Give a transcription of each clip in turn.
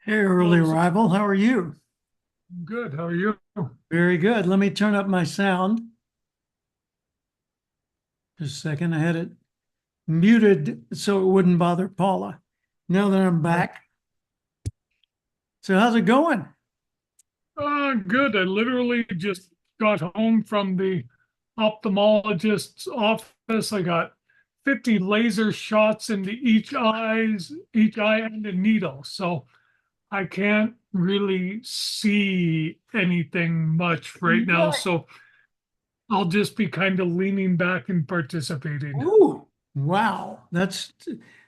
Hey, early Hello, rival. How are you? good. How are you? Very good. Let me turn up my sound. Just a second. I had it muted so it wouldn't bother Paula. Now that I'm back. So how's it going? Good. I literally just got home from the ophthalmologist's office. I got 50 laser shots into each eye and a needle. So I can't really see anything much right now. What? So I'll just be kind of leaning back and participating. Ooh, wow. That's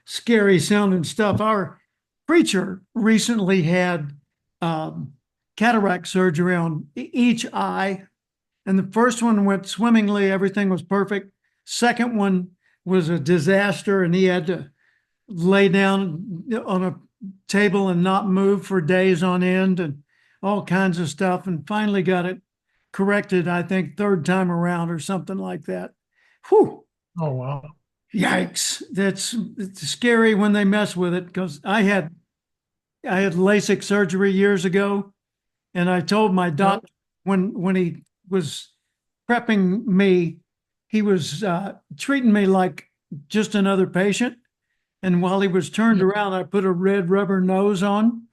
scary sounding stuff. Our preacher recently had um, cataract surgery on each eye. And the first one went swimmingly. Everything was perfect. Second one was a disaster, and he had to lay down on a table and not move for days on end and all kinds of stuff. And finally got it corrected, I think, third time around or something like that. Whew. Oh, wow. Yikes. It's scary when they mess with it because I had LASIK surgery years ago, and I told my Yep. doctor when he was prepping me, he was treating me like just another patient. And while he was turned Yep. around, I put a red rubber nose on.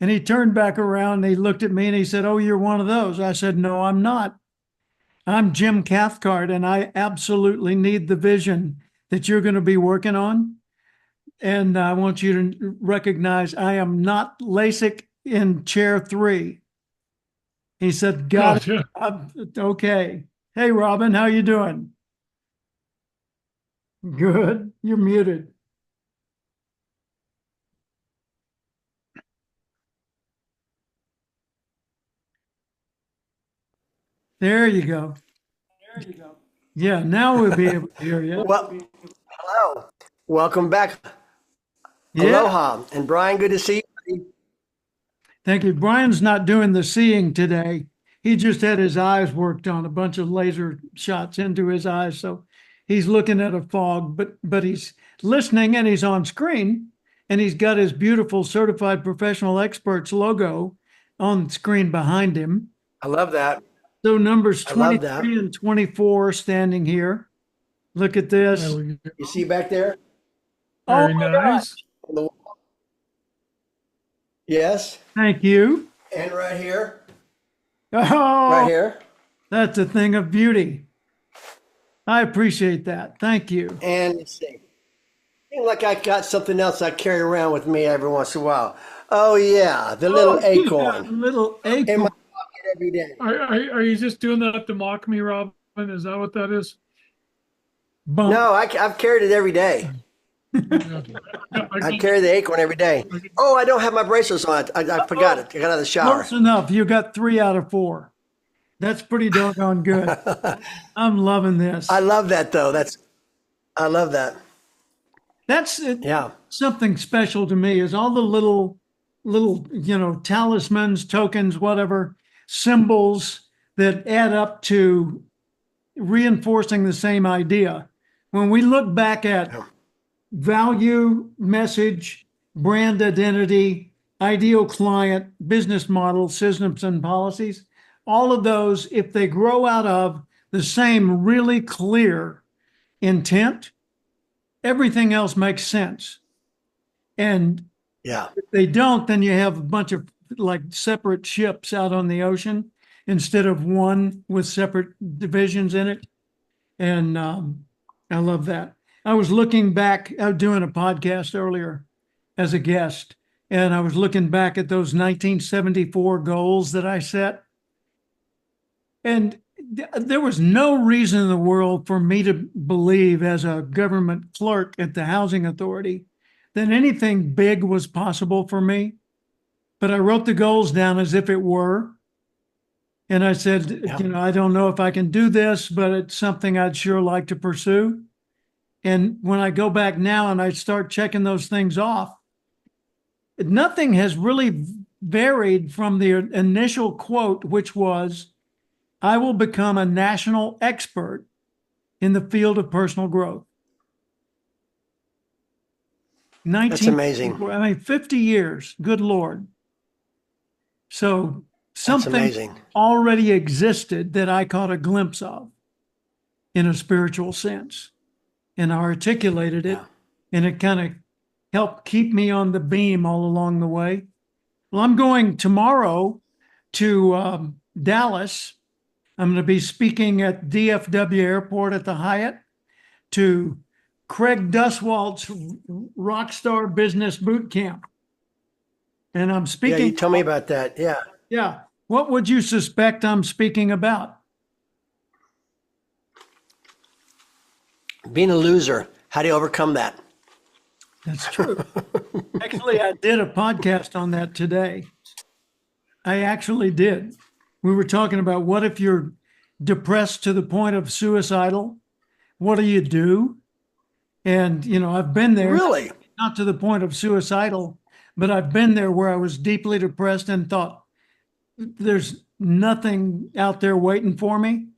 And he turned back around and he looked at me and he said, "Oh, you're one of those." I said, "No, I'm not. I'm Jim Cathcart, and I absolutely need the vision that you're going to be working on. And I want you to recognize I am not LASIK in chair 3." He said, "Got it. Gotcha. Okay. Hey, Robin, how you doing?" Good. You're muted. There you go. Yeah, now we'll be able to hear you. Well, hello. Welcome back. Yeah. Aloha. And Brian, good to see you. Thank you. Brian's not doing the seeing today. He just had his eyes worked on, a bunch of laser shots into his eyes. So he's looking at a fog, but he's listening and he's on screen and he's got his beautiful certified professional experts logo on screen behind him. I love that. So numbers I love that. 23 and 24 standing here. Look at There this. we You go. see back there? Oh Very my God. nice. On the wall? Yes. Thank you. And right here. Right Oh, here. that's a thing of beauty. I appreciate that. Thank you. And let's see. Seems like I got something else I carry around with me every once in a while. Oh yeah, the little Oh, yeah, acorn little in my acorn pocket every day. Are you just doing that to mock me, Robin? Is that what that is? bump. No, I've carried it every day. Yeah. Yeah, I carry the acorn every day. Oh, I don't have my bracelets on. I forgot it. I got out of the Close shower. enough. You got 3 out of 4. That's pretty doggone good. I'm loving I this. love that though. I love that. That's it. Yeah. Something special to me is all the little, talismans, tokens, whatever, symbols that add up to reinforcing the same idea. When we look back at value, message, brand identity, ideal client, business model, systems, and policies. All of those, if they grow out of the same really clear intent, everything else makes sense. And Yeah. if they don't, then you have a bunch of like separate ships out on the ocean instead of one with separate divisions in it. And I love that. I was looking back, I was doing a podcast earlier as a guest, and I was looking back at those 1974 goals that I set. And there was no reason in the world for me to believe, as a government clerk at the housing authority, that anything big was possible for me. But I wrote the goals down as if it were. And I said, Yeah. I don't know if I can do this, but it's something I'd sure like to pursue. And when I go back now and I start checking those things off, nothing has really varied from the initial quote, which was, "I will become a national expert in the field of personal growth." That's amazing. 1954, I mean, 50 years, good Lord. So That's something amazing. already existed that I caught a glimpse of in a spiritual sense. And I articulated it, Yeah. and it kind of helped keep me on the beam all along the way. Well, I'm going tomorrow to Dallas. I'm going to be speaking at DFW Airport at the Hyatt to Craig Duswalt's Rockstar Business Boot Camp. And I'm Yeah, speaking. you told me about that. Yeah. Yeah. What would you suspect I'm speaking about? Being a loser. How do you overcome that? That's true. Actually, I did a podcast on that today. I actually did. We were talking about what if you're depressed to the point of suicidal? What do you do? And, you know, I've been there, Really? not to the point of suicidal, but I've been there where I was deeply depressed and thought, there's nothing out there waiting for me.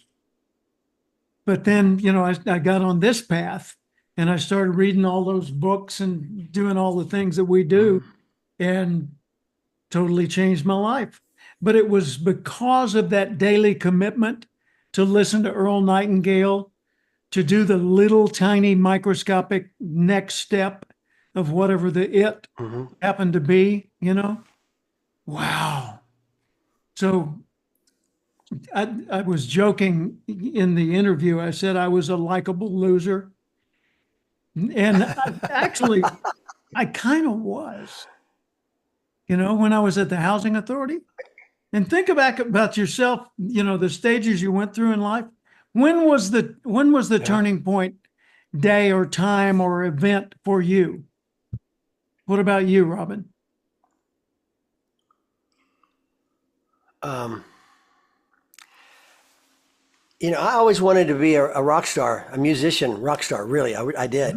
But then, you know, I got on this path and I started reading all those books and doing all the things that we do and totally changed my life. But it was because of that daily commitment to listen to Earl Nightingale, to do the little tiny microscopic next step of whatever the it Hmm. happened to be, you know? Wow. So I was joking in the interview. I said I was a likable loser. And I kind of was, you know, when I was at the housing authority. And think back about yourself, you know, the stages you went through in life. When was the Yeah. turning point day or time or event for you? What about you, Robin? Um, I always wanted to be a rock star, a musician, rock star. Really, I did.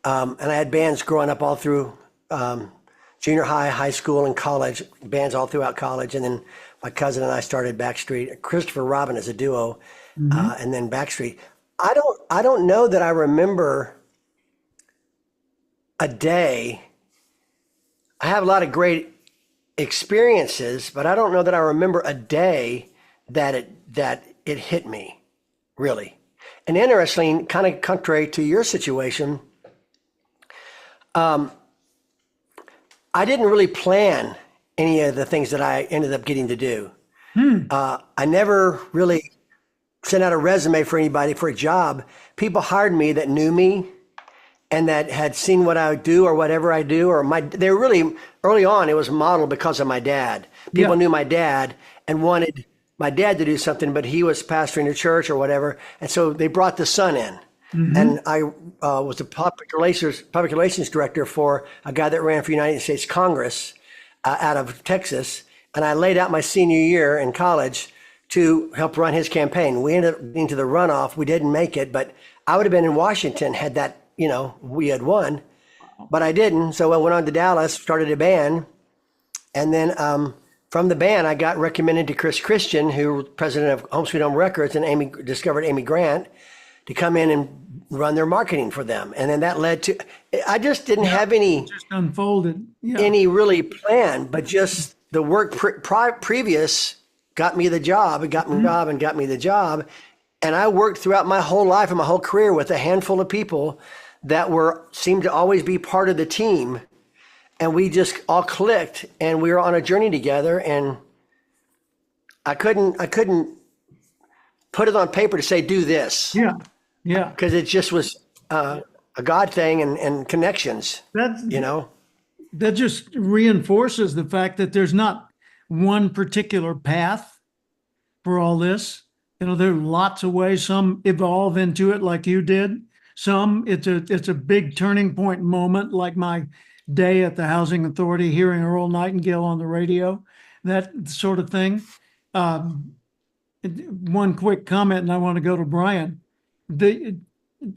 And I had bands growing up all through junior high, high school, and college. Bands all throughout college, and then my cousin and I started Backstreet. Christopher Robin as a duo, and then Backstreet. I don't know that I remember a day. I have a lot of great experiences, but I don't know that I remember a day that it hit me, really. And interesting, kind of contrary to your situation, I didn't really plan any of the things that I ended up getting to do. I never really sent out a resume for anybody for a job. People hired me that knew me and that had seen what I do or whatever I do, or they were really early on. It was modeled because of my dad. People Yeah. knew my dad and wanted my dad to do something, but he was pastoring a church or whatever, and so they brought the son in. And I was the public relations director for a guy that ran for United States Congress out of Texas, and I laid out my senior year in college to help run his campaign. We ended up getting to the runoff. We didn't make it, but I would have been in Washington had that, we had won, but I didn't. So I went on to Dallas, started a band, and then from the band, I got recommended to Chris Christian, who was president of Home Sweet Home Records, and discovered Amy Grant to come in and run their marketing for them. And then that led to, I just didn't have any Just unfolded. Yeah. really plan, but just the work previous got me the job. It got me the job and got me the job. And I worked throughout my whole life and my whole career with a handful of people that seemed to always be part of the team. And we just all clicked and we were on a journey together. And I couldn't put it on paper to say, do this. Yeah. Yeah. Because it just was a God thing and connections, That's, you know? that just reinforces the fact that there's not one particular path for all this. You know, there are lots of ways. Some evolve into it like you did. Some it's a big turning point moment, like my day at the housing authority, hearing Earl Nightingale on the radio, that sort of thing. One quick comment, and I want to go to Brian.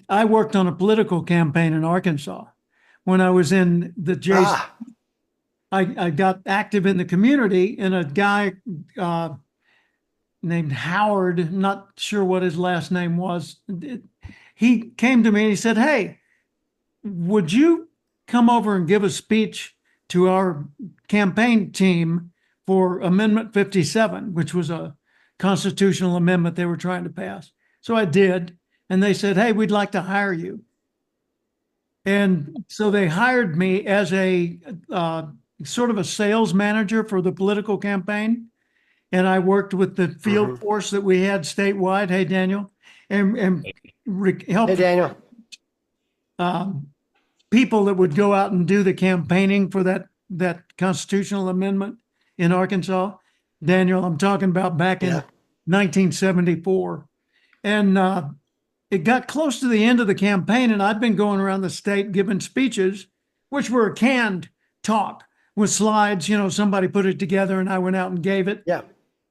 I worked on a political campaign in Arkansas when I was in the J. I got active in the community, and a guy named Howard, not sure what his last name was, he came to me and he said, "Hey, would you come over and give a speech to our campaign team for Amendment 57, which was a constitutional amendment they were trying to pass. So I did. And they said, hey, we'd like to hire you. And so they hired me as a sort of a sales manager for the political campaign. And I worked with the field force that we had statewide. Hey, Daniel, and helped Hey, Daniel. people that would go out and do the campaigning for that constitutional amendment in Arkansas. Daniel, I'm talking about back in 1974. And it got close to the end of the campaign, and I'd been going around the state giving speeches, which were a canned talk with slides. You know, somebody put it together, and I went out and gave it Yeah.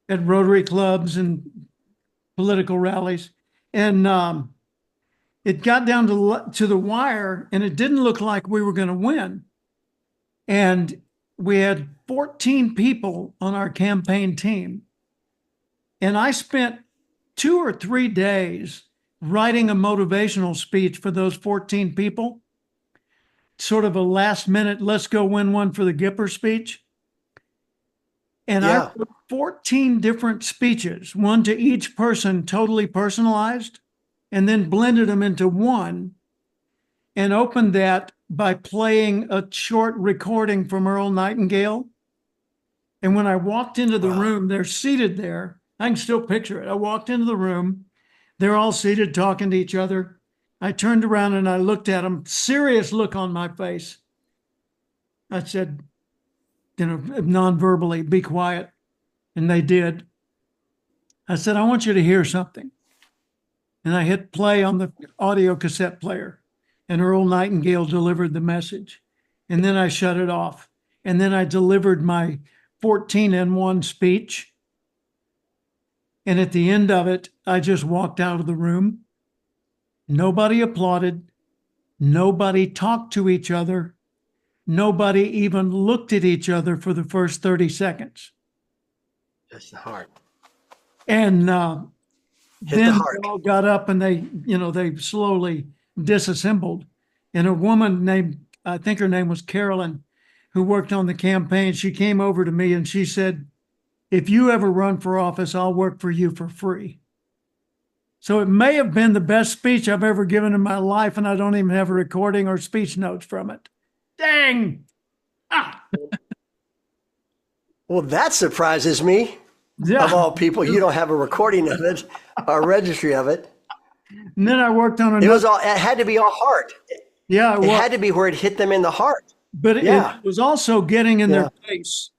at Rotary clubs and political rallies. And it got down to the wire, and it didn't look like we were going to win. And we had 14 people on our campaign team. And I spent 2 or 3 days writing a motivational speech for those 14 people, sort of a last minute, let's go win one for the Gipper speech. And I wrote 14 different speeches, one to each person, totally personalized, and then blended them into one and opened that by playing a short recording from Earl Nightingale. And when I walked into the room, they're seated there. I can still picture it. I walked into the room. They're all seated talking to each other. I turned around and I looked at them, serious look on my face. I said, you know, non-verbally, be quiet. And they did. I said, I want you to hear something. And I hit play on the audio cassette player, and Earl Nightingale delivered the message. And then I shut it off. And then I delivered my 14-in-1 speech. And at the end of it, I just walked out of the room. Nobody applauded. Nobody talked to each other. Nobody even looked at each other for the first 30 seconds. That's the heart. And Hit then the heart. they all got up and they slowly disassembled. And a woman named, I think her name was Carolyn, who worked on the campaign, she came over to me and she said, if you ever run for office, I'll work for you for free. So it may have been the best speech I've ever given in my life, and I don't even have a recording or speech notes from it. Dang! Ah! Well, that surprises me. Yeah. Of all people, you don't have a recording of it, a registry of it. And then I worked on It another. it had to be all heart. Yeah, It had to be where it hit them in the heart. but Yeah. it was also getting in their face.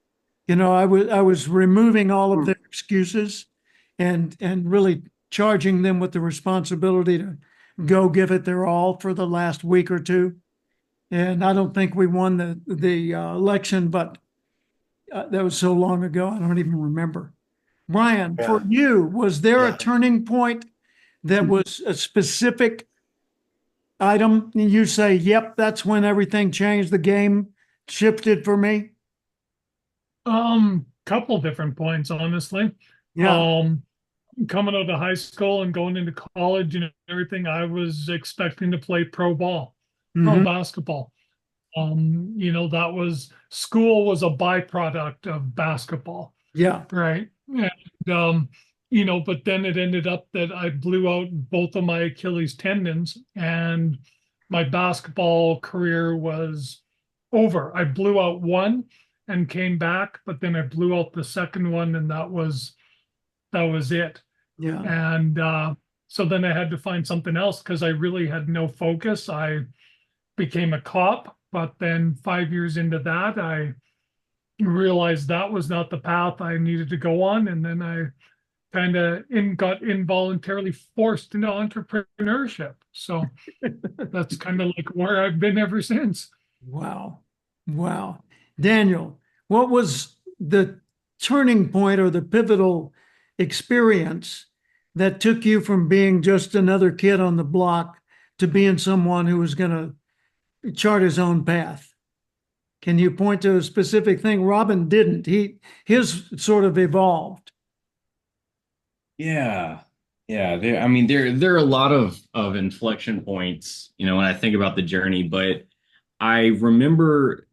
You know, I was removing all of their excuses and really charging them with the responsibility to go give it their all for the last week or two. And I don't think we won the election, but that was so long ago, I don't even remember. Brian, for you, was there a turning point that was a specific item? And you say, yep, that's when everything changed, the game shifted for me? Couple different points, honestly. Yeah. Coming out of high school and going into college and everything, I was expecting to play pro ball, pro basketball. You know, that was school was a byproduct of basketball. Yeah. Right. And, you know, but then it ended up that I blew out both of my Achilles tendons and my basketball career was over. I blew out one and came back, but then I blew out the second one, and that was it. Yeah. And so then I had to find something else because I really had no focus. I became a cop, but then 5 years into that, I realized that was not the path I needed to go on. And then I kind of got involuntarily forced into entrepreneurship. So that's kind of like where I've been ever since. Wow. Wow. Daniel, what was the turning point or the pivotal experience that took you from being just another kid on the block to being someone who was going to chart his own path? Can you point to a specific thing? Robin didn't. His sort of evolved. Yeah. Yeah. There are a lot of inflection points, you know, when I think about the journey, but I remember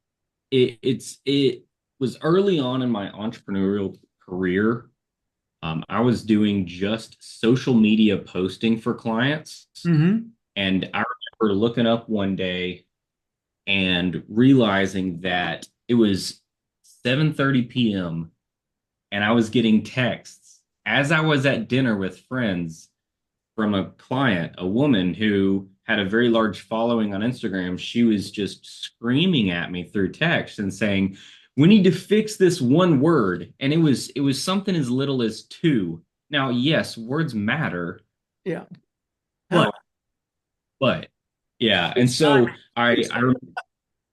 it was early on in my entrepreneurial career. I was doing just social media posting for clients. Mm-hmm. And I remember looking up one day and realizing that it was 7:30 p.m. and I was getting texts as I was at dinner with friends from a client, a woman who had a very large following on Instagram. She was just screaming at me through text and saying, "We need to fix this one word." And it was something as little as two. Now, yes, words matter, Yeah. but but yeah. And so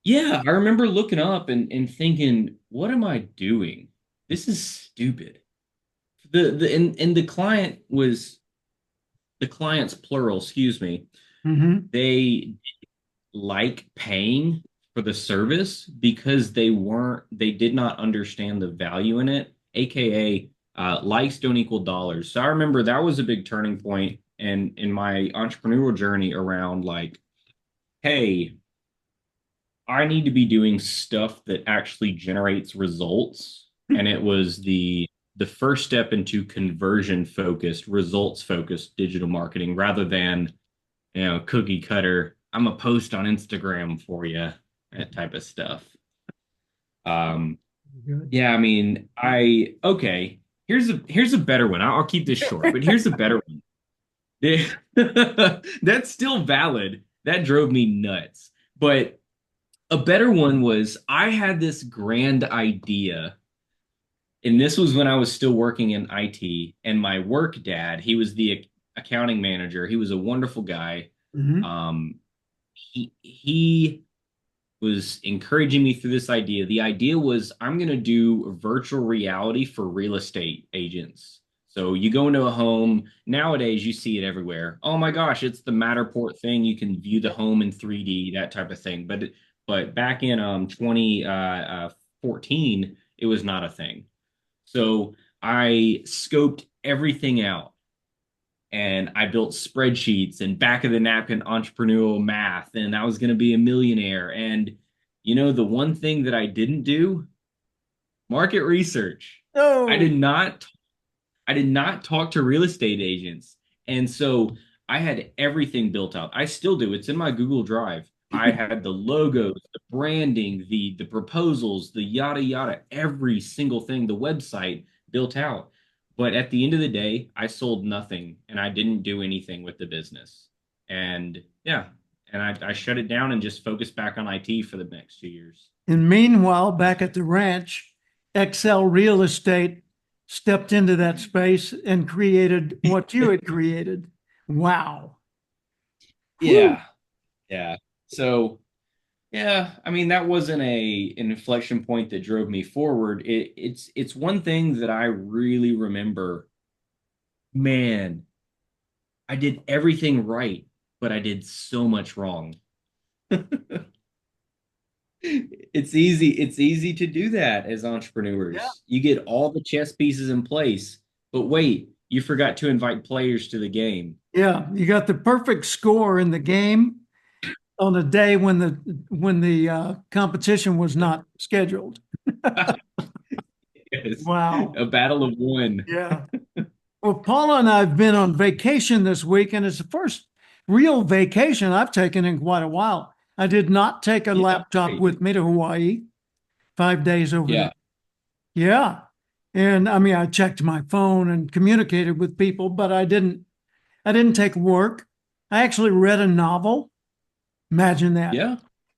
yeah, I remember looking up and thinking, what am I doing? This is stupid. And the client's plural, excuse me. Mm-hmm. They like paying for the service because they did not understand the value in it, aka likes don't equal dollars. So I remember that was a big turning point in my entrepreneurial journey around like, hey, I need to be doing stuff that actually generates results. And it was the first step into conversion focused, results focused digital marketing rather than, cookie cutter. I'm a post on Instagram for you, that type of stuff. Um, Good. yeah, I mean, okay. Here's a better one. I'll keep this short, but here's a better one. That's still valid. That drove me nuts. But a better one was I had this grand idea, and this was when I was still working in IT, and my work dad, he was the accounting manager. He was a wonderful guy. Mm-hmm. He was encouraging me through this idea. The idea was I'm going to do virtual reality for real estate agents. So you go into a home nowadays, you see it everywhere. Oh my gosh, it's the Matterport thing. You can view the home in 3D, that type of thing. But back in 2014, it was not a thing. So I scoped everything out and I built spreadsheets and back of the napkin entrepreneurial math, and I was going to be a millionaire. And the one thing that I didn't do, market research. I Oh, did not I did not talk to real estate agents. And so I had everything built out. I still do. It's in my Google Drive. I had the logos, the branding, the proposals, the yada yada, every single thing, the website built out. But at the end of the day, I sold nothing and I didn't do anything with the business. And yeah, and I shut it down and just focused back on IT for the next 2 years. and meanwhile, back at the ranch, XL Real Estate stepped into that space and created what you had created. Wow. Whew. Yeah. Yeah. So yeah, I mean that wasn't an inflection point that drove me forward. It's one thing that I really remember. Man, I did everything right, but I did so much wrong. It's easy to do that as entrepreneurs. Yeah. You get all the chess pieces in place, but wait, you forgot to invite players to the game. Yeah. You got the perfect score in the game on a day when the competition was not scheduled. Yes. Wow. A battle of one. Yeah. Well, Paula and I have been on vacation this week, and it's the first real vacation I've taken in quite a while. I did not take a Yeah, laptop right. with me to Hawaii, 5 days over Yeah. there. Yeah. And I mean, I checked my phone and communicated with people, but I didn't take work. I actually read a novel. Imagine that. Yeah.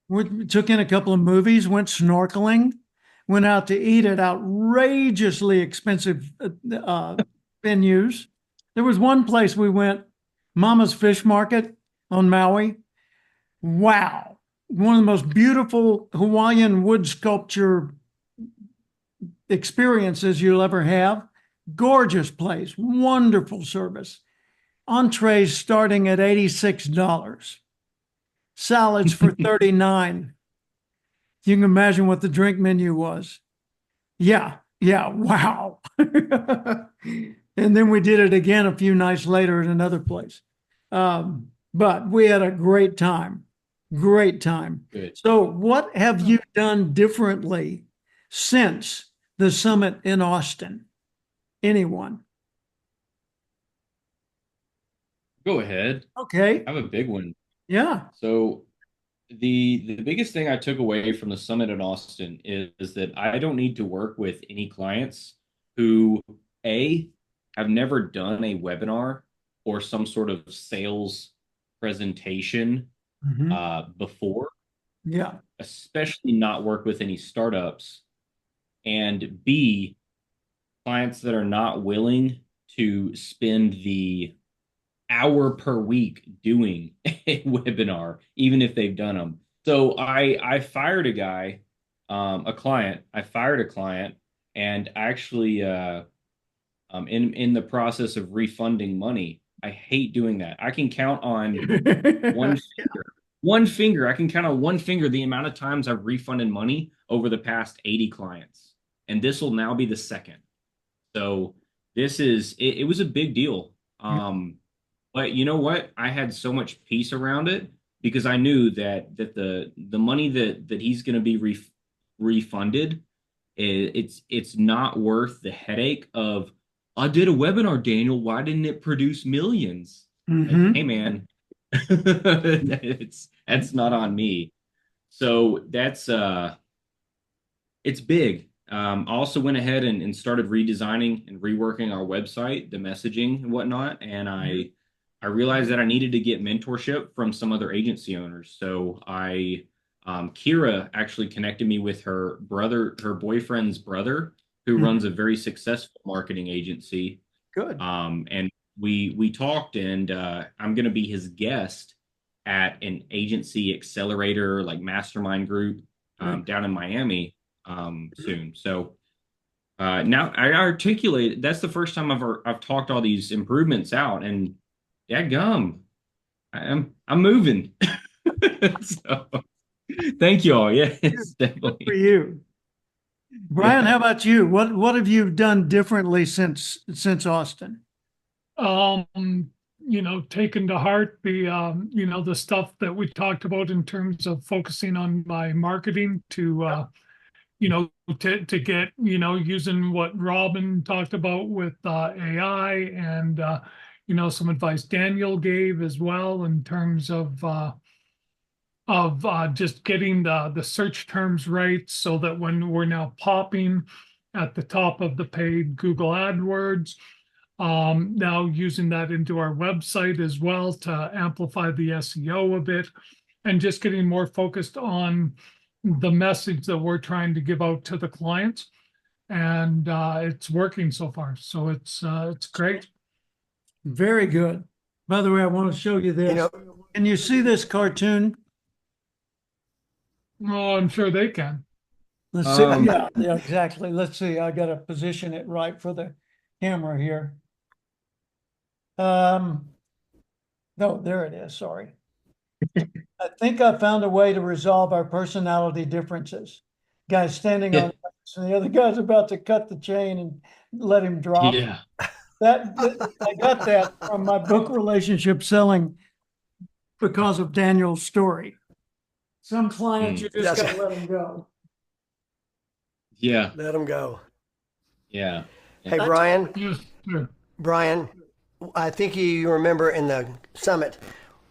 We took in a couple of movies, went snorkeling, went out to eat at outrageously expensive venues. There was one place we went, Mama's Fish Market on Maui. Wow. One of the most beautiful Hawaiian wood sculpture experiences you'll ever have. Gorgeous place, wonderful service. Entrees starting at $86. Salads for 39. You can imagine what the drink menu was. Yeah, yeah, wow. And then we did it again a few nights later at another place. But we had a great time. Great time. Good. So, what have you done differently since the summit in Austin? Anyone? Go ahead. Okay. I have a big one. Yeah. So the biggest thing I took away from the summit in Austin is that I don't need to work with any clients who A have never done a webinar or some sort of sales presentation before, Yeah. especially not work with any startups, and B, clients that are not willing to spend the hour per week doing a webinar, even if they've done them. So I fired a guy, a client. I fired a client, and actually, in the process of refunding money. I hate doing that. I can count on one finger. One finger. I can count on one finger the amount of times I've refunded money over the past 80 clients, and this will now be the second. So this is it was a big deal. But you know what? I had so much peace around it because I knew that the money that he's going to be refunded, it's not worth the headache of, I did a webinar, Daniel. Why didn't it produce millions? Like, hey man, that's not on me. So that's it's big. I also went ahead and started redesigning and reworking our website, the messaging and whatnot. And I realized that I needed to get mentorship from some other agency owners. So Kira actually connected me with her boyfriend's brother, who runs a very successful marketing agency. Good. And we talked, and I'm going to be his guest at an agency accelerator, like mastermind group down in Miami soon. So now I articulate, that's the first time I've talked all these improvements out, and dadgum, I'm moving. So thank you all. Yeah, it's Good for definitely. you. Brian, how about you? What have you done differently since Austin? Taken to heart the stuff that we talked about in terms of focusing on my marketing to get, using what Robin talked about with AI, and some advice Daniel gave as well in terms of just getting the search terms right, so that when we're now popping at the top of the paid Google AdWords, now using that into our website as well to amplify the SEO a bit, and just getting more focused on the message that we're trying to give out to the clients. And it's working so far. So it's great. Very good. By the way, I want to show you this. Can you see this cartoon? Oh, I'm sure they can. Let's see. Yeah, exactly. Let's see. I got to position it right for the camera here. No, there it is. Sorry. I think I found a way to resolve our personality differences. Guy's standing on ice, and the other guy's about to cut the chain and let him drop. Yeah. I got that from my book, Relationship Selling, because of Daniel's story. Some clients, you just got to let them go. Yeah. Let them go. Yeah. Hey, Brian. Yes, sure. Brian, I think you remember in the summit,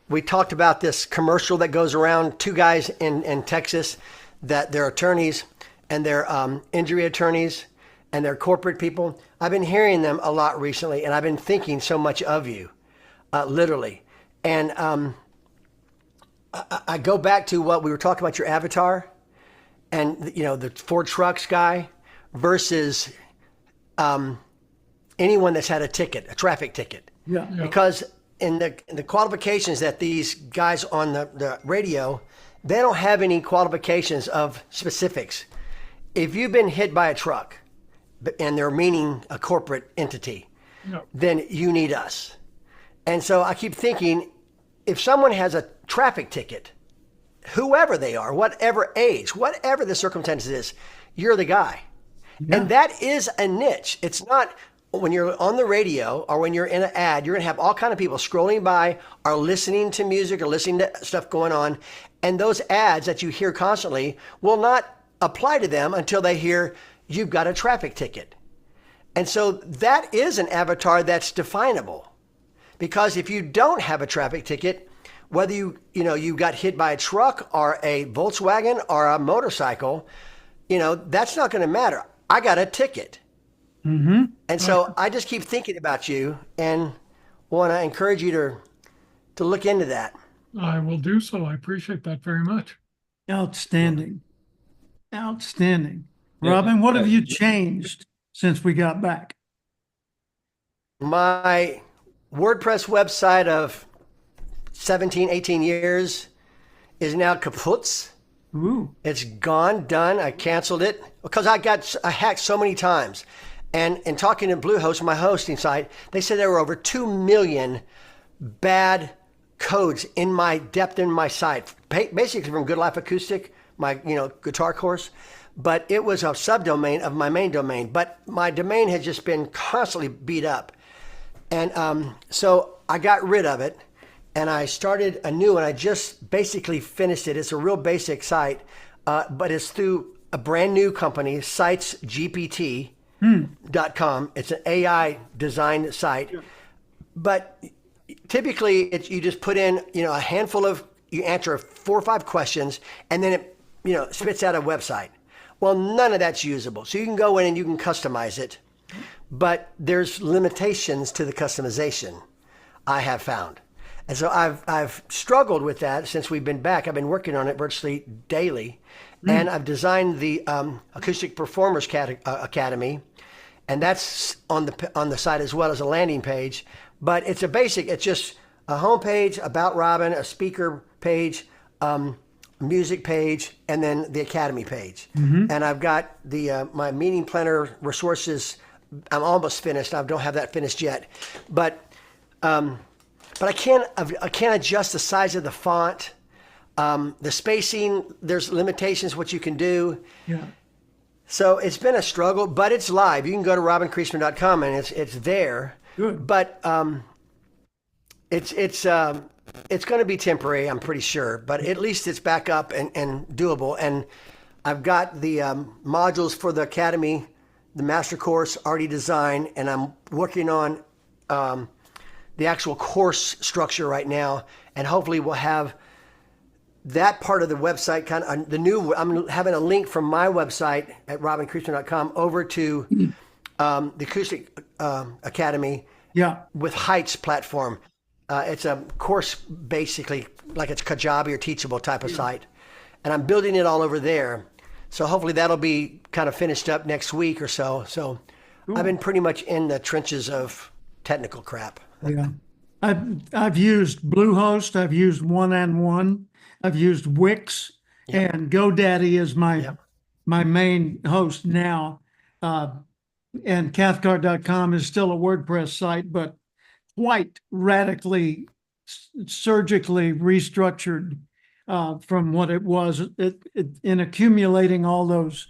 we talked about this commercial that goes around, two guys in Texas, that they're attorneys, and they're injury attorneys, and they're corporate people. I've been hearing them a lot recently, and I've been thinking so much of you, literally. And I go back to what we were talking about, your avatar, and the Ford Trucks guy versus anyone that's had a traffic ticket. Yeah. Because in the qualifications that these guys on the radio, they don't have any qualifications of specifics. If you've been hit by a truck, and they're meaning a corporate entity, then you need us. And so I keep thinking, if someone has a traffic ticket, whoever they are, whatever age, whatever the circumstances is, you're the guy. Yeah. And that is a niche. It's not when you're on the radio or when you're in an ad, you're going to have all kind of people scrolling by or listening to music or listening to stuff going on. And those ads that you hear constantly will not apply to them until they hear you've got a traffic ticket. And so that is an avatar that's definable. Because if you don't have a traffic ticket, whether you got hit by a truck or a Volkswagen or a motorcycle, that's not going to matter. I got a ticket. Mm-hmm. And so I just keep thinking about you and want to encourage you to look into that. I will do so. I appreciate that very much. Outstanding. Outstanding. Yeah, Robin, what have you yeah. changed since we got back? My WordPress website of 17, 18 years is now kaput. Ooh. It's gone, done. I canceled it because I hacked so many times. And in talking to Bluehost, my hosting site, they said there were over 2 million bad codes in my site, basically from Good Life Acoustic, my guitar course. But it was a subdomain of my main domain. But my domain had just been constantly beat up. And so I got rid of it and I started a new one. I just basically finished it. It's a real basic site, but it's through a brand new company, sitesgpt.com. It's an AI designed site. But typically you just put in, a handful of, you answer 4 or 5 questions and then it, spits out a website. Well, none of that's usable. So you can go in and you can customize it. But there's limitations to the customization, I have found. And so I've struggled with that since we've been back. I've been working on it virtually daily. And I've designed the Acoustic Performers Academy. And that's on the site as well as a landing page. But it's it's just a home page, about Robin, a speaker page, music page, and then the Academy page. And I've got the my meeting planner resources. I'm almost finished. I don't have that finished yet, but I can't adjust the size of the font, the spacing. There's limitations what you can do. Yeah. So it's been a struggle, but it's live. You can go to robincreasman.com and it's there. Good. But it's going to be temporary, I'm pretty sure. But at least it's back up and doable. And I've got the modules for the Academy, the master course already designed, and I'm working on the actual course structure right now. And hopefully we'll have that part of the website I'm having a link from my website at robincreasman.com over to the Acoustic Academy with Heights platform. It's a course basically like it's Kajabi or Teachable type of site. And I'm building it all over there. So hopefully that'll be kind of finished up next week or so. So I've been pretty much in the trenches of technical crap. Yeah. I've used Bluehost. I've used One-on-One. I've used Wix, and GoDaddy is my main host now. And Cathcart.com is still a WordPress site, but quite radically, surgically restructured from what it was in accumulating all those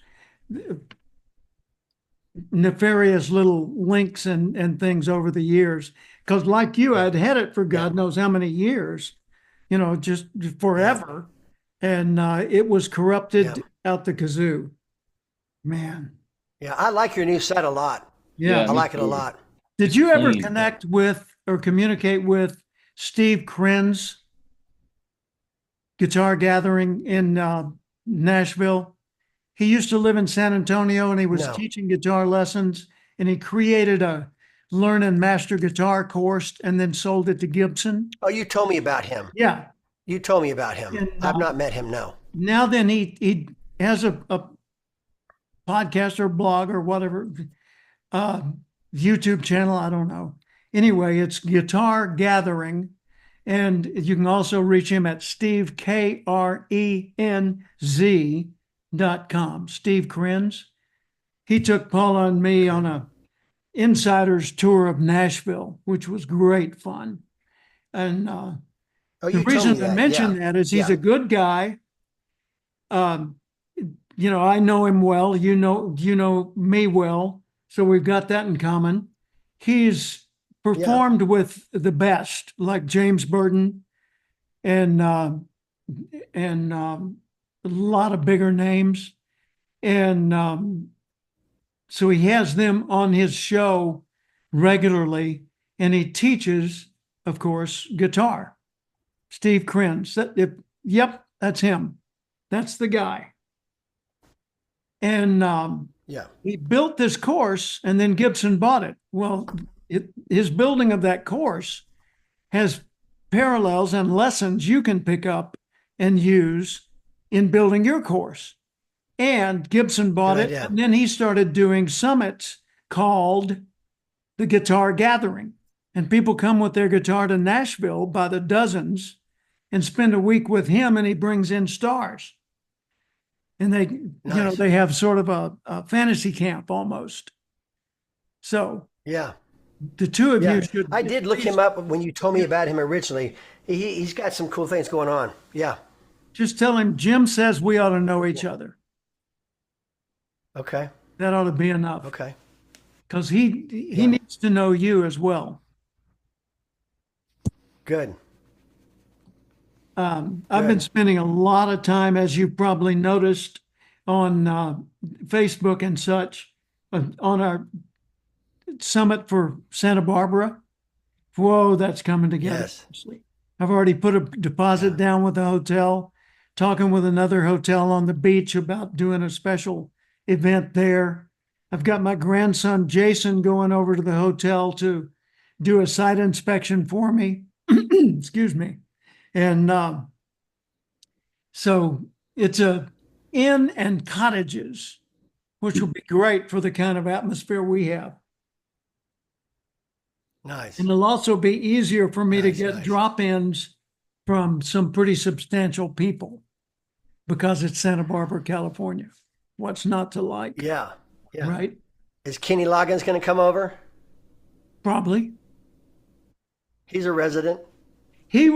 nefarious little links and things over the years. Because like you, I'd had it for God knows how many years, just forever. And it was corrupted out the kazoo. Man. Yeah, I like your new site a lot. Yeah. I like it a lot. Did you ever clean. connect with or communicate with Steve Krenz Guitar Gathering in Nashville? He used to live in San Antonio and he was teaching guitar lessons, and he created a learn and master guitar course and then sold it to Gibson. Oh, you told me about him. Yeah. You told me about him. And, I've not met him, no. Now then he has a podcast or blog or whatever, YouTube channel, I don't know. Anyway, it's Guitar Gathering. And you can also reach him at SteveKrenz.com. Steve Krenz. He took Paula and me on a insider's tour of Nashville, which was great fun. And the reason I mention that is he's a good guy. I know him well. You know me well. So we've got that in common. He's performed with the best, like James Burton and a lot of bigger names. And so he has them on his show regularly, and he teaches, of course, guitar. Steve Krenz. Yep, that's him. That's the guy. And Yeah. he built this course, and then Gibson bought it. Well, his building of that course has parallels and lessons you can pick up and use in building your course. And Gibson bought Good it, idea. and then he started doing summits called the Guitar Gathering. And people come with their guitar to Nashville by the dozens and spend a week with him, and he brings in stars. And they, Nice. they have sort of a fantasy camp almost. So Yeah. the two of Yeah. you should. I did look him up when you told me about him originally. He's got some cool things going on. Yeah. Just tell him Jim says we ought to know each other. Okay. That ought to be enough. Okay. Because he needs to know you as well. Good. I've been Good. spending a lot of time, as you probably noticed, on Facebook and such, on our summit for Santa Barbara. Whoa, that's coming together. Yes. I've already put a deposit down with the hotel, talking with another hotel on the beach about doing a special event there. I've got my grandson Jason going over to the hotel to do a site inspection for me. Excuse me. And so it's a inn and cottages, which will be great for the kind of atmosphere we have. Nice. And it'll also be easier for me to Nice, get nice. drop-ins from some pretty substantial people because it's Santa Barbara, California. What's not to like, Yeah. Yeah. right? Is Kenny Loggins going to come over? Probably. He's a resident. He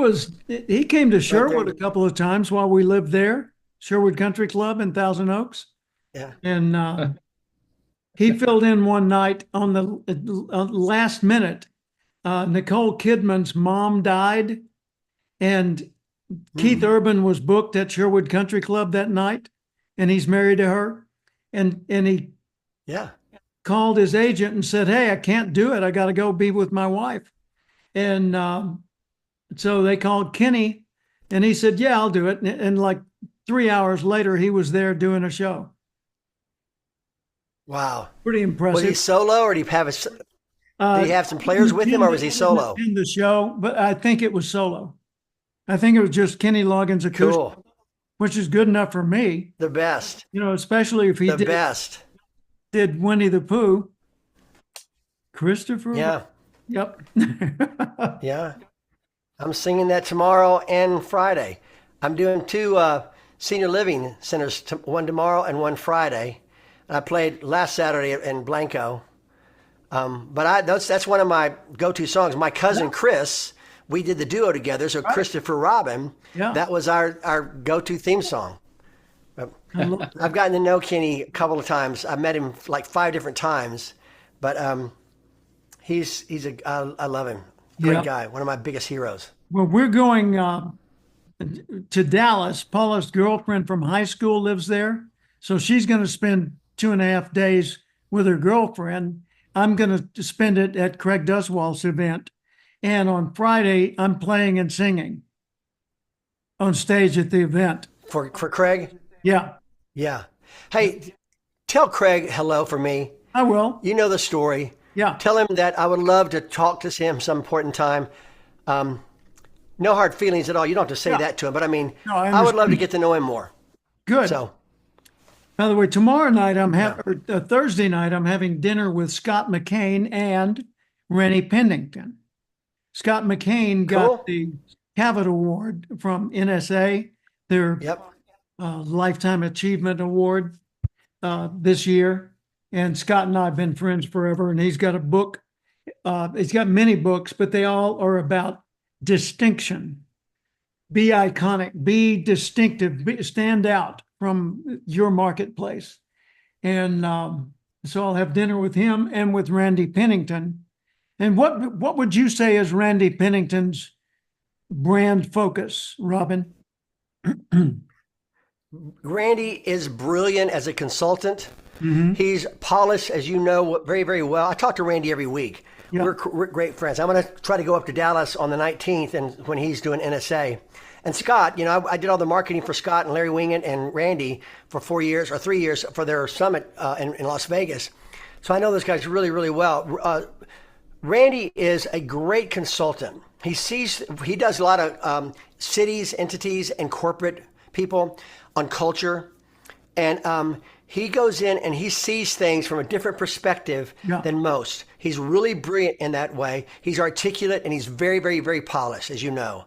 came to Sherwood there. a couple of times while we lived there, Sherwood Country Club in Thousand Oaks. Yeah. And he filled in one night on the last minute. Nicole Kidman's mom died, and Keith Urban was booked at Sherwood Country Club that night, and he's married to her. And he Yeah. called his agent and said, "Hey, I can't do it. I got to go be with my wife." And so they called Kenny, and he said, "Yeah, I'll do it." And like 3 hours later, he was there doing a show. Wow. Pretty Was impressive. he solo, or did he have did he have some players with him, or was he solo? In the show, but I think it was solo. I think it was just Kenny Loggins acoustic, Cool. which is good enough for me, The best. especially if he The best. did Winnie the Pooh. Christopher? Yeah. Yep. Yeah. I'm singing that tomorrow and Friday. I'm doing two senior living centers, one tomorrow and one Friday. I played last Saturday in Blanco. But that's one of my go-to songs. My cousin Chris, we did the duo together. So Christopher Robin, Yeah. that was our go-to theme song. I love I've gotten to know Kenny a couple of times. I met him like 5 different times, but I love him. Great Yeah. guy. One of my biggest heroes. Well, we're going to Dallas. Paula's girlfriend from high school lives there. So she's going to spend 2.5 days with her girlfriend. I'm going to spend it at Craig Duswalt's event. And on Friday, I'm playing and singing on stage at the event. For Craig? Yeah, Yeah. Hey, tell Craig hello for me. I will. You know the story. Yeah. Tell him that I would love to talk to him some important time. No hard feelings at all. You don't have to say Yeah. that to him, but I mean, No, I I would love to understand. get to know him more. Good. So, By the way, tomorrow night Thursday night, I'm having dinner with Scott McCain and Rennie Pennington. Scott McCain got Cool. the Cavett Award from NSA, their yep. Lifetime Achievement Award this year. And Scott and I have been friends forever. And he's got a book. He's got many books, but they all are about distinction. Be iconic, be distinctive, stand out from your marketplace. And so I'll have dinner with him and with Randy Pennington. And what would you say is Randy Pennington's brand focus, Robin? Randy is brilliant as a consultant. Mm-hmm. He's polished, as you know, very, very well. I talk to Randy every week. Yeah. We're great friends. I'm going to try to go up to Dallas on the 19th and when he's doing NSA. And Scott, I did all the marketing for Scott and Larry Wingett and Randy for 4 years or 3 years for their summit in Las Vegas. So I know those guys really, really well. Randy is a great consultant. He does a lot of cities, entities, and corporate people on culture. And he goes in and he sees things from a different perspective than most. He's really brilliant in that way. He's articulate and he's very, very, very polished, as you know.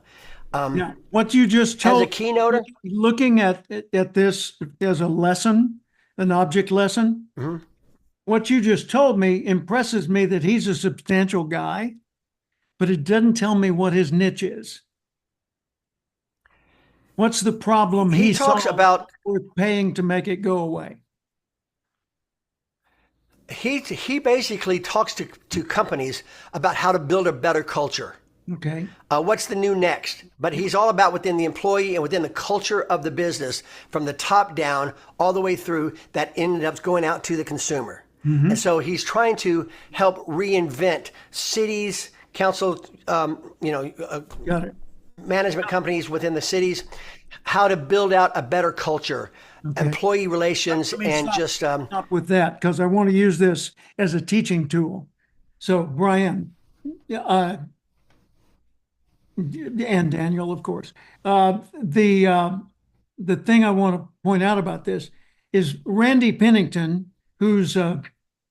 Yeah. What you just told, as a keynoter, looking at this as a lesson, an object lesson, what you just told me impresses me that he's a substantial guy, but it doesn't tell me what his niche is. What's the problem he talks solved about worth paying to make it go away? he basically talks to companies about how to build a better culture. Okay. What's the new next? But he's all about within the employee and within the culture of the business from the top down all the way through that ended up going out to the consumer. And so he's trying to help reinvent cities, council, Got it. management companies within the cities, how to build out a better culture, employee relations, and just Stop with that because I want to use this as a teaching tool. So Brian, and Daniel, of course, the thing I want to point out about this is Randy Pennington, who's a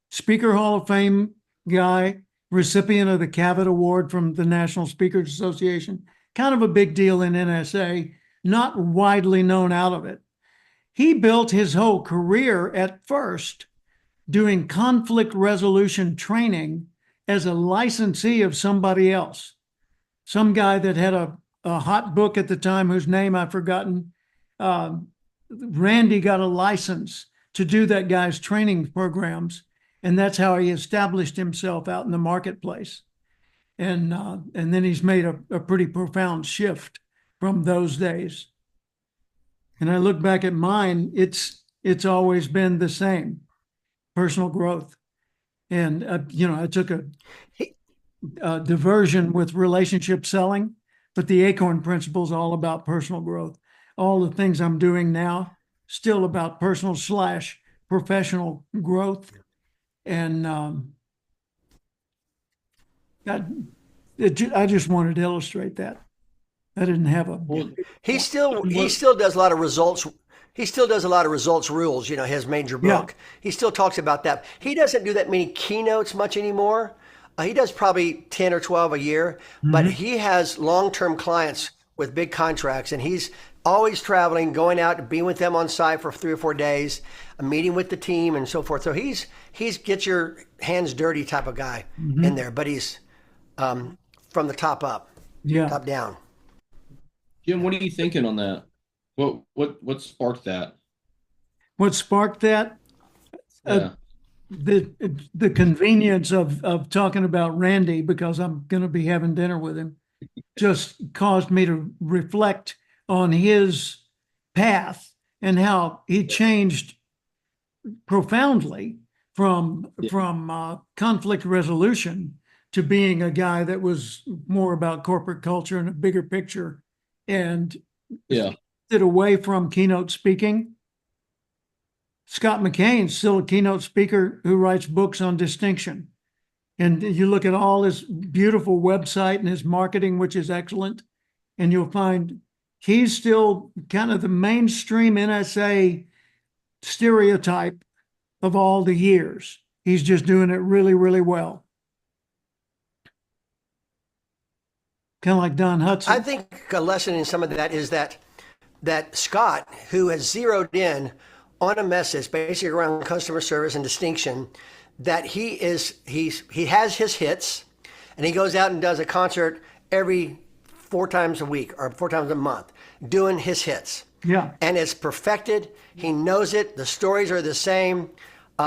Speaker Hall of Fame guy, recipient of the Cavett Award from the National Speakers Association, kind of a big deal in NSA, not widely known out of it. He built his whole career at first doing conflict resolution training as a licensee of somebody else. Some guy that had a hot book at the time whose name I've forgotten. Randy got a license to do that guy's training programs. And that's how he established himself out in the marketplace. And then he's made a pretty profound shift from those days. And I look back at mine, it's always been the same, personal growth. And, I took a diversion with relationship selling, but the Acorn Principle is all about personal growth. All the things I'm doing now, still about personal/professional growth. And I just wanted to illustrate that. I didn't have a. he still does a lot of results. He still does a lot of results rules, his major book. He still talks about that. He doesn't do that many keynotes much anymore. He does probably 10 or 12 a year, but he has long-term clients with big contracts, and he's always traveling, going out to be with them on site for 3 or 4 days, a meeting with the team and so forth. So he's get your hands dirty type of guy in there, but he's from the top up, top down. Jim, what are you thinking on that? What sparked that? What sparked that? Yeah. The convenience of talking about Randy, because I'm going to be having dinner with him, just caused me to reflect on his path and how he changed profoundly from conflict resolution to being a guy that was more about corporate culture and a bigger picture, and it away from keynote speaking. Scott McCain's still a keynote speaker who writes books on distinction. And you look at all his beautiful website and his marketing, which is excellent, and you'll find he's still kind of the mainstream NSA stereotype of all the years. He's just doing it really, really well. Kind of like Don Hudson. I think a lesson in some of that is that Scott, who has zeroed in on a message basically around customer service and distinction, that he has his hits, and he goes out and does a concert every 4 times a week or 4 times a month doing his hits. Yeah. And it's perfected. He knows it. The stories are the same.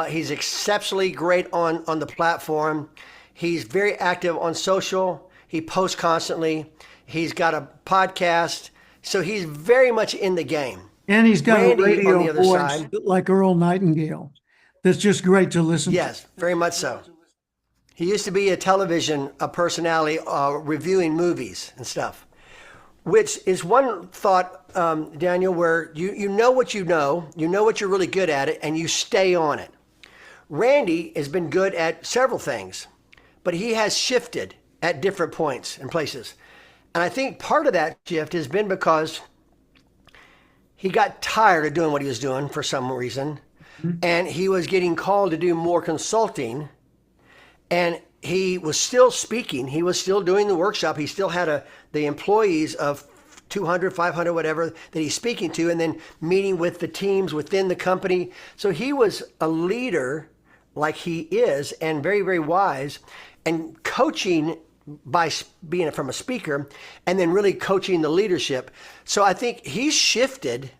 He's exceptionally great on the platform. He's very active on social. He posts constantly. He's got a podcast. So he's very much in the game. And he's got Randy a on radio the other voice side. like Earl Nightingale. That's just great to listen to. Yes, very much so. He used to be a television personality reviewing movies and stuff, which is one thought, Daniel, where you know what you know what you're really good at it, and you stay on it. Randy has been good at several things, but he has shifted at different points and places. And I think part of that shift has been because he got tired of doing what he was doing for some reason, and he was getting called to do more consulting, and he was still speaking. He was still doing the workshop. He still had the employees of 200, 500, whatever, that he's speaking to, and then meeting with the teams within the company. So he was a leader like he is, and very, very wise, and coaching by being from a speaker, and then really coaching the leadership. So I think he's shifted,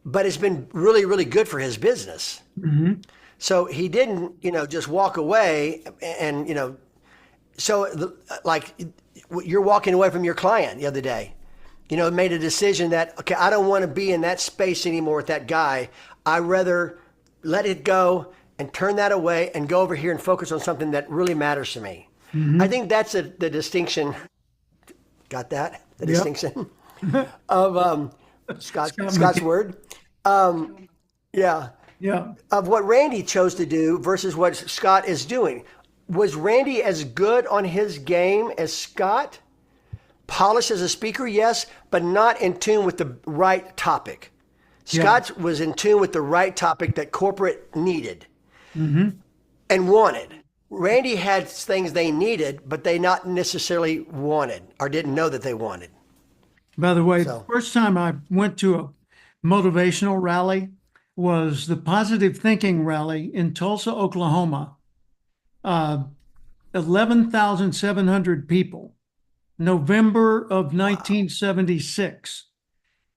but it's been really, really good for his business. So he didn't, just walk away and, like you're walking away from your client the other day, made a decision that, okay, I don't want to be in that space anymore with that guy. I'd rather let it go and turn that away and go over here and focus on something that really matters to me. I think that's the distinction. Got that? The Yep. distinction of Scott's word. Yeah. Yeah. Of what Randy chose to do versus what Scott is doing. Was Randy as good on his game as Scott? Polished as a speaker, yes, but not in tune with the right topic. Yeah. Scott was in tune with the right topic that corporate needed and wanted. Randy had things they needed, but they not necessarily wanted or didn't know that they wanted. By the way, So- the first time I went to a motivational rally was the Positive Thinking Rally in Tulsa, Oklahoma. 11,700 people, November of 1976.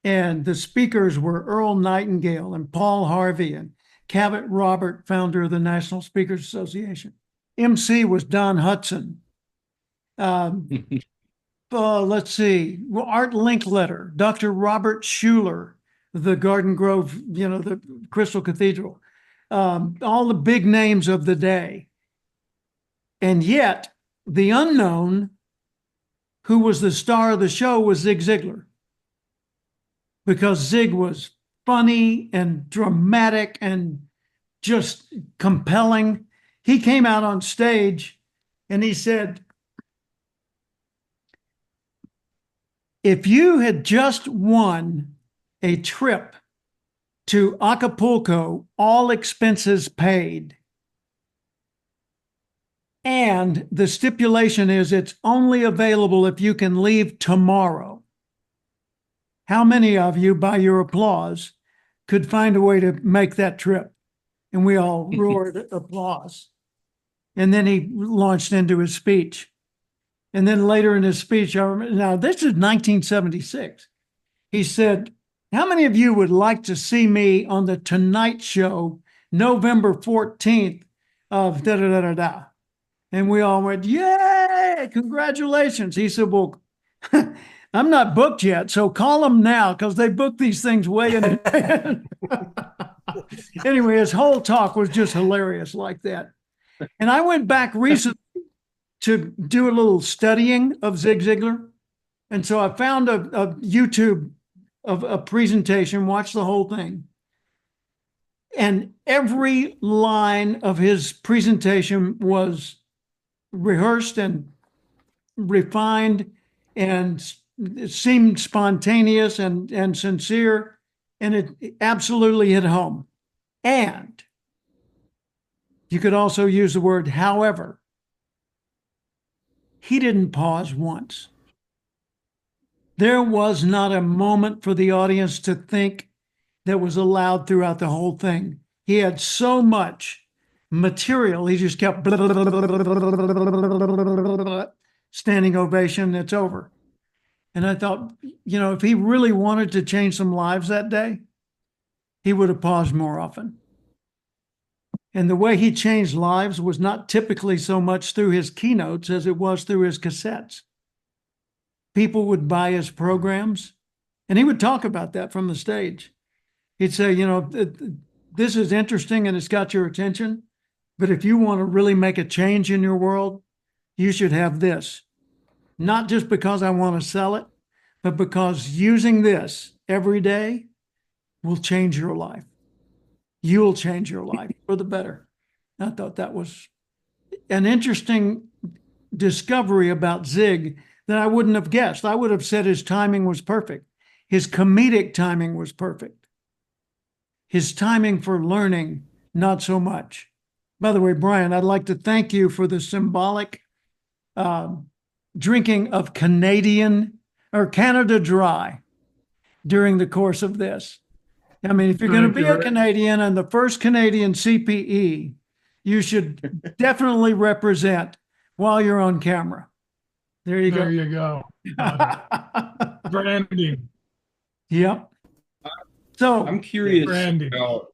And the speakers were Earl Nightingale and Paul Harvey and Cavett Robert, founder of the National Speakers Association. MC was Don Hudson. Let's see, Art Linkletter, Dr. Robert Schuler, the Garden Grove, the Crystal Cathedral, all the big names of the day. And yet, the unknown, who was the star of the show, was Zig Ziglar. Because Zig was funny and dramatic and just compelling. He came out on stage and he said, if you had just won a trip to Acapulco, all expenses paid, and the stipulation is it's only available if you can leave tomorrow, how many of you, by your applause, could find a way to make that trip? And we all roared applause. And then he launched into his speech. And then later in his speech, I remember, now this is 1976. He said, how many of you would like to see me on the Tonight Show, November 14th of da-da-da-da-da? And we all went, yay, congratulations. He said, well, I'm not booked yet, so call them now because they book these things way in advance. Anyway, his whole talk was just hilarious like that. And I went back recently to do a little studying of Zig Ziglar. And so I found a YouTube of a presentation, watched the whole thing. And every line of his presentation was rehearsed and refined, and it seemed spontaneous and sincere, and it absolutely hit home. And you could also use the word however. He didn't pause once. There was not a moment for the audience to think that was allowed throughout the whole thing. He had so much material, he just kept standing ovation, it's over. And I thought, if he really wanted to change some lives that day, he would have paused more often. And the way he changed lives was not typically so much through his keynotes as it was through his cassettes. People would buy his programs And he would talk about that from the stage. He'd say, you know, this is interesting and it's got your attention, but if you want to really make a change in your world, you should have this. Not just because I want to sell it, but because using this every day will change your life. You'll change your life for the better. I thought that was an interesting discovery about Zig that I wouldn't have guessed. I would have said his timing was perfect. His comedic timing was perfect. His timing for learning, not so much. By the way, Brian, I'd like to thank you for the symbolic drinking of Canadian or Canada Dry during the course of this. I mean, if you're going to Thank be you a very- Canadian and the first Canadian CPE, you should definitely represent while you're on camera. There you There go. you go. Branding. Yep. So, I'm curious Branding. about,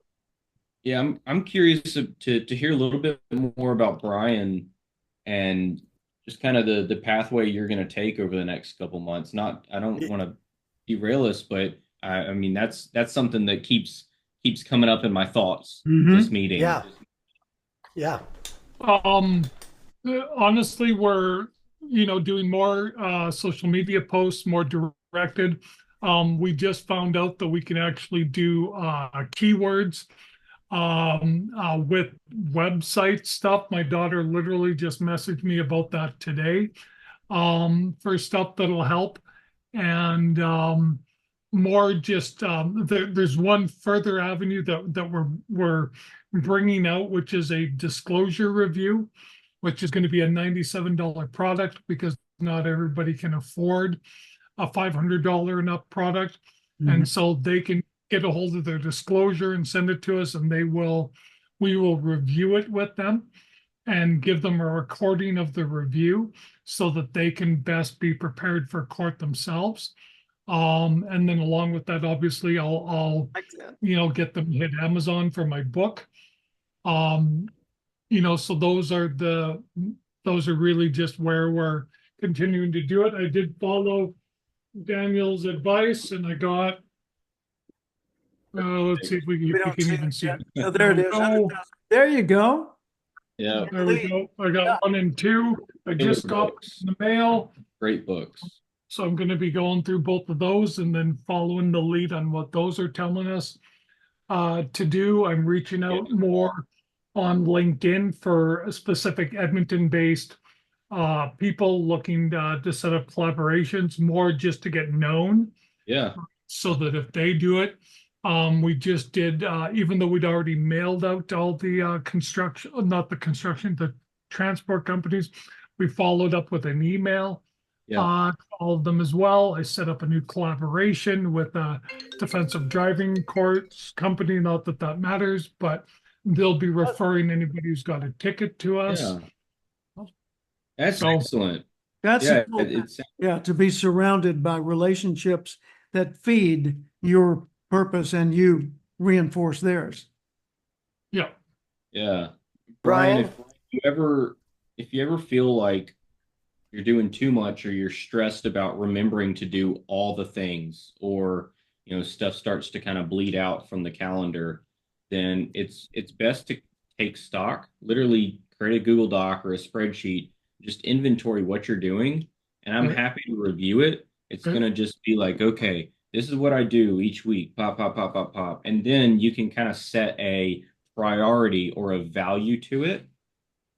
yeah, I'm curious to hear a little bit more about Brian and just kind of the pathway you're going to take over the next couple months. Not, I don't want to derail us, but I mean, that's something that keeps coming up in my thoughts this meeting. Yeah. Yeah. Honestly, we're, doing more social media posts, more directed. We just found out that we can actually do keywords with website stuff. My daughter literally just messaged me about that today for stuff that'll help. And more just there's one further avenue that we're bringing out, which is a disclosure review, which is going to be a $97 product because not everybody can afford a $500 and up product. And so they can get a hold of their disclosure and send it to us, and we will review it with them and give them a recording of the review so that they can best be prepared for court themselves. And then along with that, obviously I'll like that. get them to hit Amazon for my book. So those are really just where we're continuing to do it. I did follow Daniel's advice and I got, let's see if we don't can see even it see yet. it. Oh, there it is. Oh, There you go. Yeah. there we go. I got 1 and 2. I just got Books. in the mail. Great books. So I'm going to be going through both of those and then following the lead on what those are telling us to do. I'm reaching out more on LinkedIn for a specific Edmonton-based people looking to set up collaborations, more just to get known, Yeah. so that if they do it, we just did, even though we'd already mailed out to all the the transport companies, we followed up with an email. Yeah. All of them as well. I set up a new collaboration with a defensive driving courts company. Not that that matters, but they'll be referring anybody who's got a ticket to us. Yeah. That's So- excellent. That's Yeah. important. It's Yeah, to be surrounded by relationships that feed your purpose and you reinforce theirs. Yeah. Yeah. Brian? If you ever feel like you're doing too much or you're stressed about remembering to do all the things, or stuff starts to kind of bleed out from the calendar, then it's best to take stock, literally create a Google Doc or a spreadsheet, just inventory what you're doing, and I'm Right. happy to review it. It's Okay. going to just be like, okay, this is what I do each week, pop, pop, pop, pop, pop. And then you can kind of set a priority or a value to it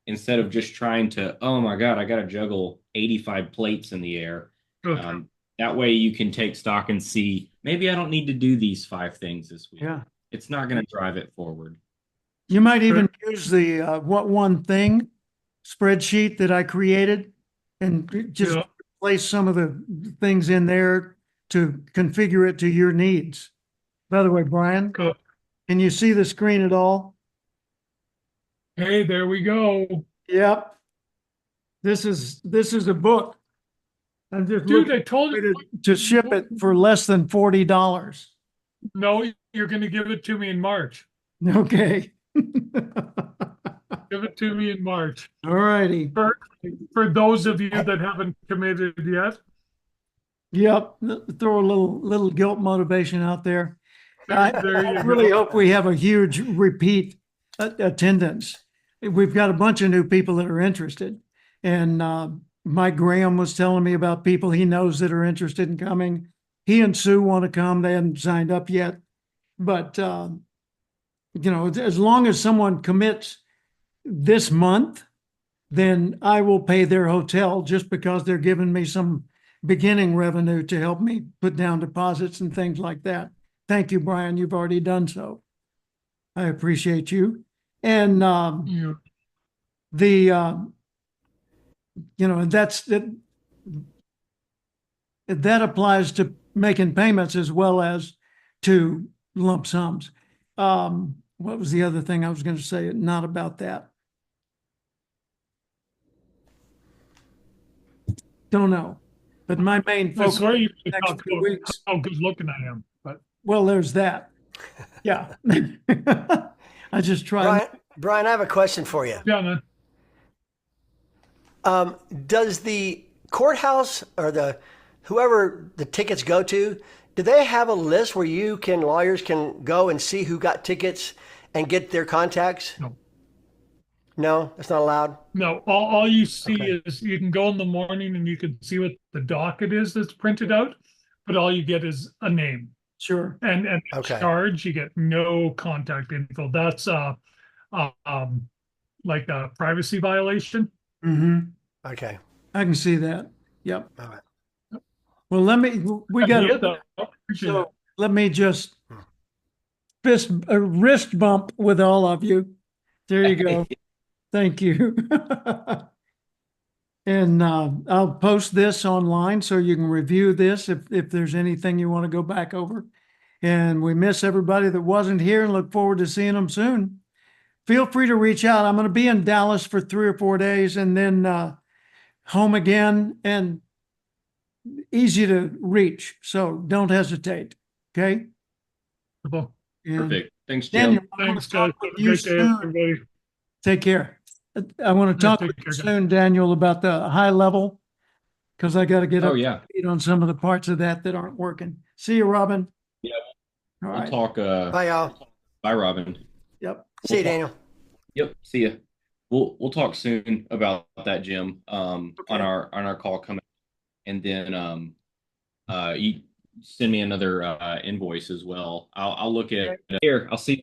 instead of just trying to, oh my God, I got to juggle 85 plates in the air. Okay. That way you can take stock and see, maybe I don't need to do these 5 things this week. Yeah. It's not going to drive it forward. You might even use the what one thing spreadsheet that I created and just Yeah. place some of the things in there to configure it to your needs. By the way, Brian, Good. can you see the screen at all? Hey, there we go. Yep. This is a book. I'm just Dude, looking I told you. to ship it for less than $40. No, you're going to give it to me in March. Okay. Give it to me in March. All righty. For those of you that haven't committed yet, Yep, throw a little guilt motivation out there. I There you really go. hope we have a huge repeat attendance. We've got a bunch of new people that are interested. And Mike Graham was telling me about people he knows that are interested in coming. He and Sue want to come. They haven't signed up yet. But, as long as someone commits this month, then I will pay their hotel just because they're giving me some beginning revenue to help me put down deposits and things like that. Thank you, Brian. You've already done so. I appreciate you. And Yeah. that applies to making payments as well as to lump sums. What was the other thing I was going to say? Not about that. Don't know. But my main I focus swear you could next talk 2 about weeks. how good looking I am, but Well, there's that. Yeah. I just try. Brian, I have a question for you. yeah, man. Does the courthouse or whoever the tickets go to, do they have a list where lawyers can go and see who got tickets and get their contacts? No. No, that's not allowed. No, all you see Okay. is you can go in the morning and you can see what the docket is that's printed out, but all you get is a name Sure. and Okay. charge. You get no contact info. That's like a privacy violation. Hmm. Okay. I can see that. Yep. All right. Well, we got Yeah, though. Appreciate it. so let me just wrist bump with all of you. There you go. Thank you. And I'll post this online so you can review this if there's anything you want to go back over. And we miss everybody that wasn't here and look forward to seeing them soon. Feel free to reach out. I'm going to be in Dallas for 3 or 4 days and then home again, and easy to reach. So don't hesitate. Okay. And Perfect. Thanks, Jim. Daniel, I'm gonna Thanks, guys. talk with Have a you great day, soon. everybody. Take care. I want to talk take with you care, guys. soon, Daniel, about the high level, because I got to get Oh up yeah. to speed on some of the parts of that aren't working. See you, Robin. Yeah. All We'll right. talk. Bye, y'all. Bye, Robin. Yep. See you, Daniel. Yep. See ya. We'll talk soon about that, Jim. On Okay. our call coming, and then you send me another invoice as well. I'll look at here. I'll see.